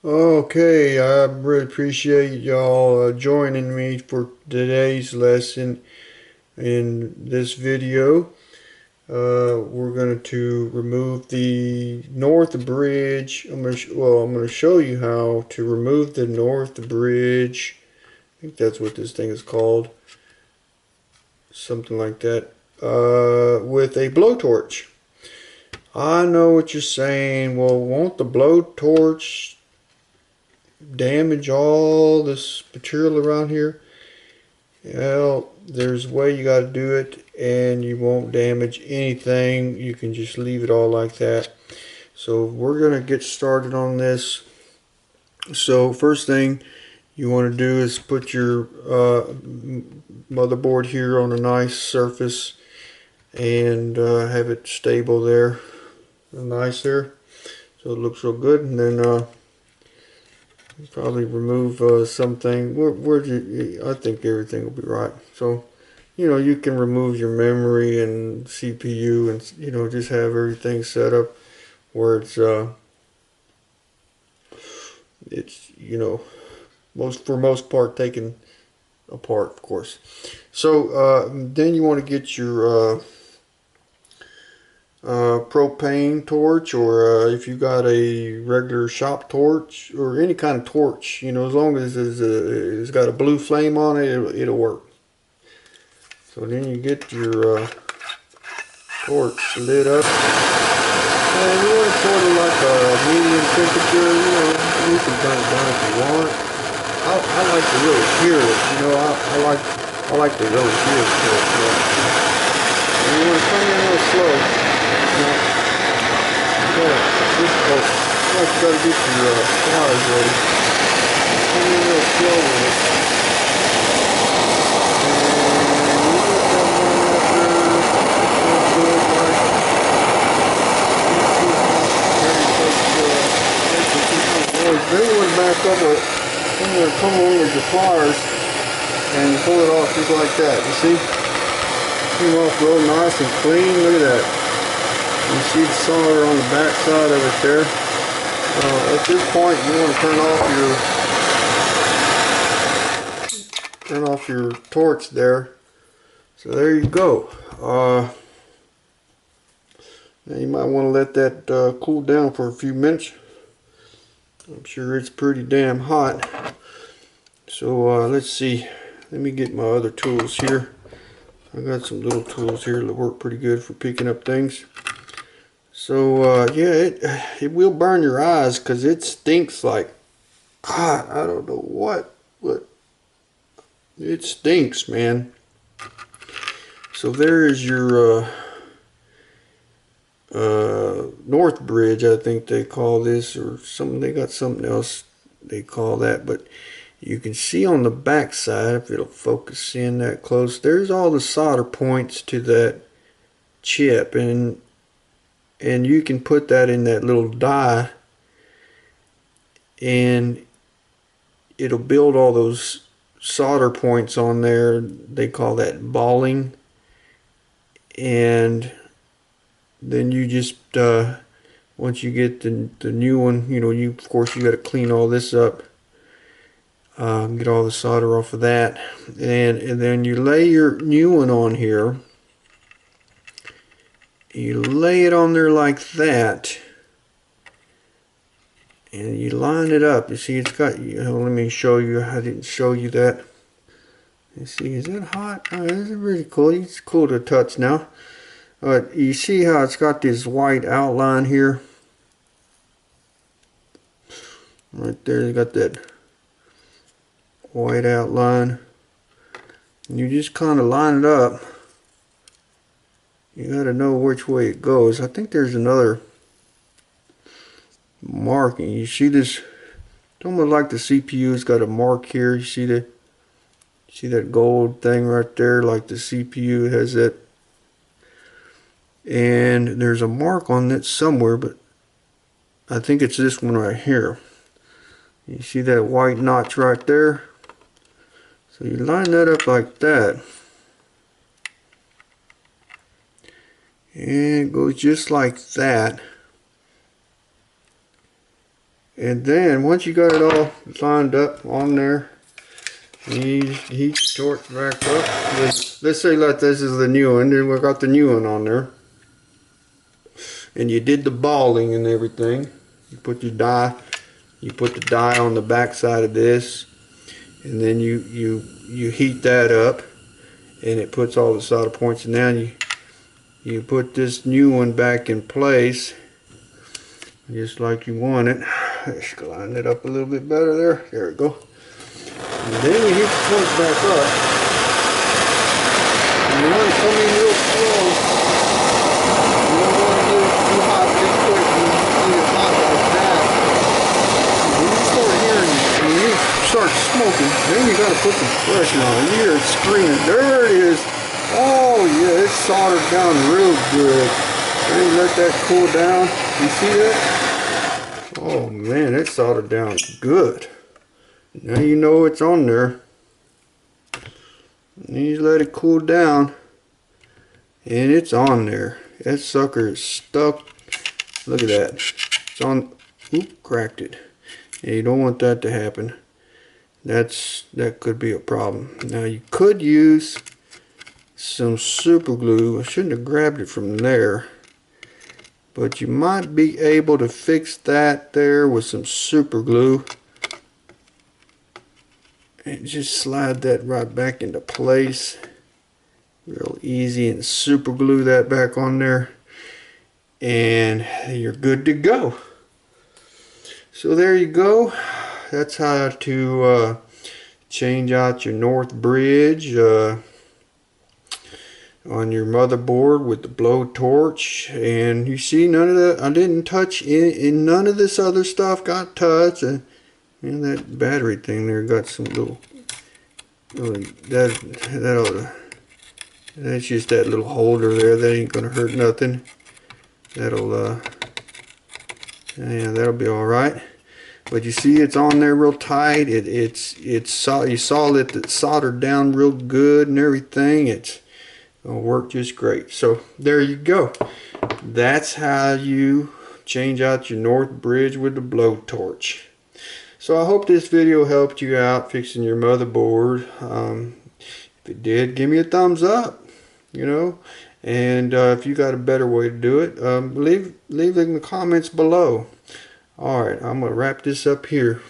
Okay, I really appreciate y'all joining me for today's lesson. In this video, we're going to remove the north bridge. I'm going to show you how to remove the north bridge. I think that's what this thing is called, something like that. With a blowtorch. I know what you're saying. Well, won't the blowtorch damage all this material around here? Well, there's a way you got to do it and you won't damage anything. You can just leave it all like that. So we're going to get started on this. So first thing you want to do is put your motherboard here on a nice surface and have it stable there. Nice there. So it looks real good. And then probably remove something. I think everything will be right. So, you can remove your memory and CPU and, just have everything set up where it's, for most part taken apart, of course. So, then you want to get your propane torch, or if you got a regular shop torch or any kind of torch, as long as it's got a blue flame on it, it'll work. So then you get your torch lit up, and you want it sort of like a medium temperature. You can turn it down if you want. I like to really hear it. I like to really hear it. And you want to come in real slow. Difficult. You got to get your pliers ready. Come in real slow with it. Then you want to back up with it. Then you're going to come in with your pliers and pull it off just like that. You see? Came off real nice and clean. Look at that. You see the solder on the back side of it there. At this point, you want to turn off your torch there. So there you go. Now you might want to let that cool down for a few minutes. I'm sure it's pretty damn hot. So let's see. Let me get my other tools here. I got some little tools here that work pretty good for picking up things. So yeah, it will burn your eyes because it stinks like God. I don't know what, but it stinks, man. So there is your north bridge, I think they call this, or something. They got something else they call that, but you can see on the back side, if it'll focus in that close, there's all the solder points to that chip, and you can put that in that little die and it'll build all those solder points on there. They call that balling. And then you just once you get the new one, of course you got to clean all this up, get all the solder off of that, and then you lay your new one on here. You lay it on there like that, and you line it up. You see, it's got. Let me show you. I didn't show you that. You see, is that hot? Oh, this is really cool. It's cool to touch now. You see how it's got this white outline here? Right there, you got that white outline. And you just kind of line it up. You got to know which way it goes. I think there's another marking. You see this? It's almost like the CPU's got a mark here. You see that gold thing right there, like the CPU has that. And there's a mark on it somewhere, but I think it's this one right here. You see that white notch right there? So you line that up like that. And it goes just like that. And then once you got it all lined up on there, you heat the torch back up. Let's say like this is the new one, and we got the new one on there. And you did the balling and everything. You put the die on the back side of this, and then you heat that up, and it puts all the solder points. And now you put this new one back in place, just like you want it. Let's line it up a little bit better there. There we go. And then you heat the torch back up. And you want to come in real slow. You don't want to get it too hot too quick. You get it hot like that. When you start hearing, when you start smoking, then you got to put the pressure on. You hear it screaming. There it is. Oh yeah, it's soldered down real good. Then let that cool down. You see that? Oh man, it's soldered down good. Now you know it's on there. And you let it cool down, and it's on there. That sucker is stuck. Look at that. It's on. Oop, cracked it. And you don't want that to happen. That could be a problem. Now you could use some super glue. I shouldn't have grabbed it from there, but you might be able to fix that there with some super glue. And just slide that right back into place real easy, and super glue that back on there, and you're good to go. So there you go. That's how to change out your north bridge on your motherboard with the blowtorch. And you see, none of that, I didn't touch in none of this other stuff got touched. And that battery thing there got some little that's just that little holder there. That ain't gonna hurt nothing. That'll yeah, that'll be all right. But you see, it's on there real tight. You saw that it's soldered down real good and everything. It's gonna work just great. So there you go. That's how you change out your north bridge with the blowtorch. So I hope this video helped you out fixing your motherboard. If it did, give me a thumbs up, you know. And if you got a better way to do it, leave it in the comments below. Alright, I'm going to wrap this up here.